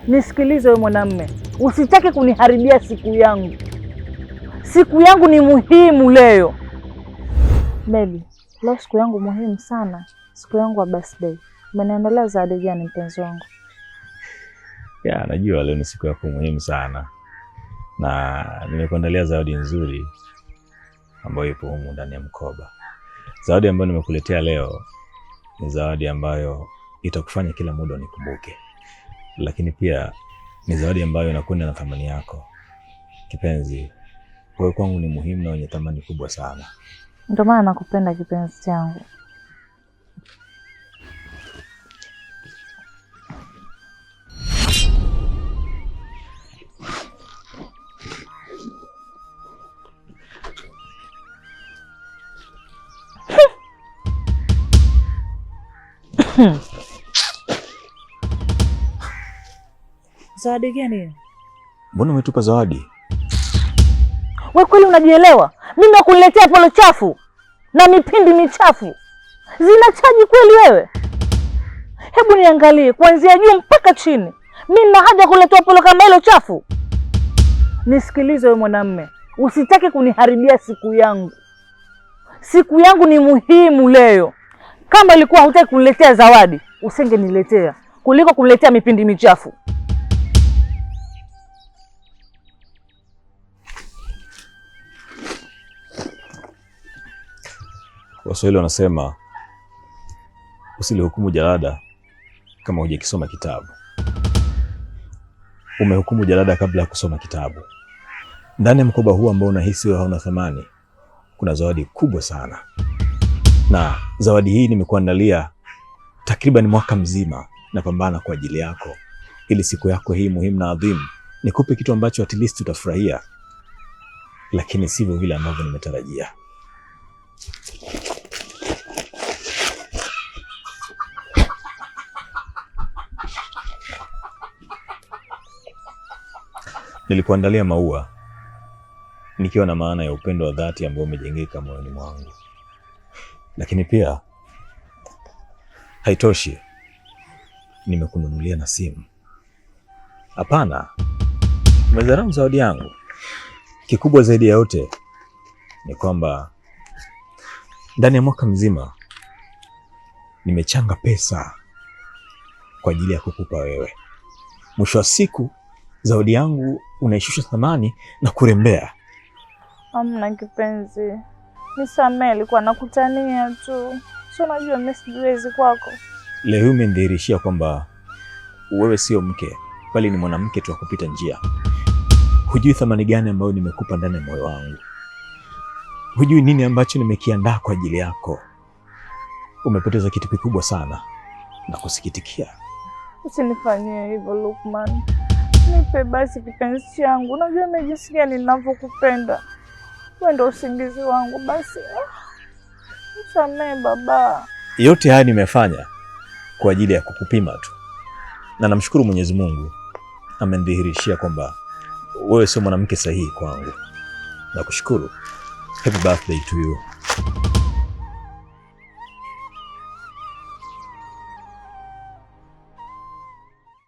Nisikilize wewe mwanamume, usitake kuniharibia siku yangu. Siku yangu ni muhimu leo. Baby, leo siku yangu muhimu sana. Siku yangu ya birthday. Umeniandalia zawadi gani mpenzi wangu? Ya, najua leo ni siku yako muhimu sana. Na nimekuandalia zawadi nzuri ambayo ipo humu ndani ya mkoba. Zawadi ambayo nimekuletea leo ni zawadi ambayo itakufanya kila muda unikumbuke. Lakini pia ni zawadi ambayo inakwenda na thamani yako. Kipenzi, wewe kwangu ni muhimu na wenye thamani kubwa sana. Ndio maana nakupenda kipenzi changu. Zawadi gani hiyo? Mbona umetupa zawadi? Wewe kweli unajielewa? Mimi nakuniletea polo chafu na mipindi michafu. Zinachaji kweli wewe? Hebu niangalie kuanzia juu mpaka chini. Mimi na haja kuletea polo kama hilo chafu? Nisikilize wewe mwanamume, usitake kuniharibia siku yangu. Siku yangu ni muhimu leo. Kama ilikuwa hutaki kuniletea zawadi, usingeniletea kuliko kuniletea mipindi michafu. Waswahili wanasema usilihukumu jalada kama hujakisoma kitabu. Umehukumu jalada kabla ya kusoma kitabu. Ndani ya mkoba huu ambao unahisi wewe hauna thamani, kuna zawadi kubwa sana. Na zawadi hii nimekuandalia takriban mwaka mzima napambana kwa ajili yako. Ili siku yako hii muhimu na adhimu nikupe kitu ambacho at least utafurahia. Lakini sivyo vile ambavyo nimetarajia. Nilikuandalia maua nikiwa na maana ya upendo wa dhati ambao umejengeka moyoni mwangu. Lakini pia haitoshi, nimekununulia na simu. Hapana, umedharau zawadi yangu. Kikubwa zaidi ya yote ni kwamba ndani ya mwaka mzima nimechanga pesa kwa ajili ya kukupa wewe. Mwisho wa siku zawadi yangu unaishusha thamani na kurembea. Amna kipenzi, nisamehe, nilikuwa nakutania tu. Sio, najua mimi siwezi kwako. Leo umenidhihirishia kwamba wewe sio mke, bali ni mwanamke tu wa kupita njia. Hujui thamani gani ambayo nimekupa ndani ya moyo wangu. Hujui nini ambacho nimekiandaa kwa ajili yako. Umepoteza kitu kikubwa sana na kusikitikia. Usinifanyie hivyo Lukman. Nipe basi kipenzi changu. Unajua nimejisikia ninavyokupenda. Wewe ndio usingizi wangu basi. Nisamehe baba. Yote haya nimefanya kwa ajili ya kukupima tu. Na namshukuru Mwenyezi Mungu amenidhihirishia kwamba wewe sio mwanamke sahihi kwangu. Nakushukuru. Happy birthday to you.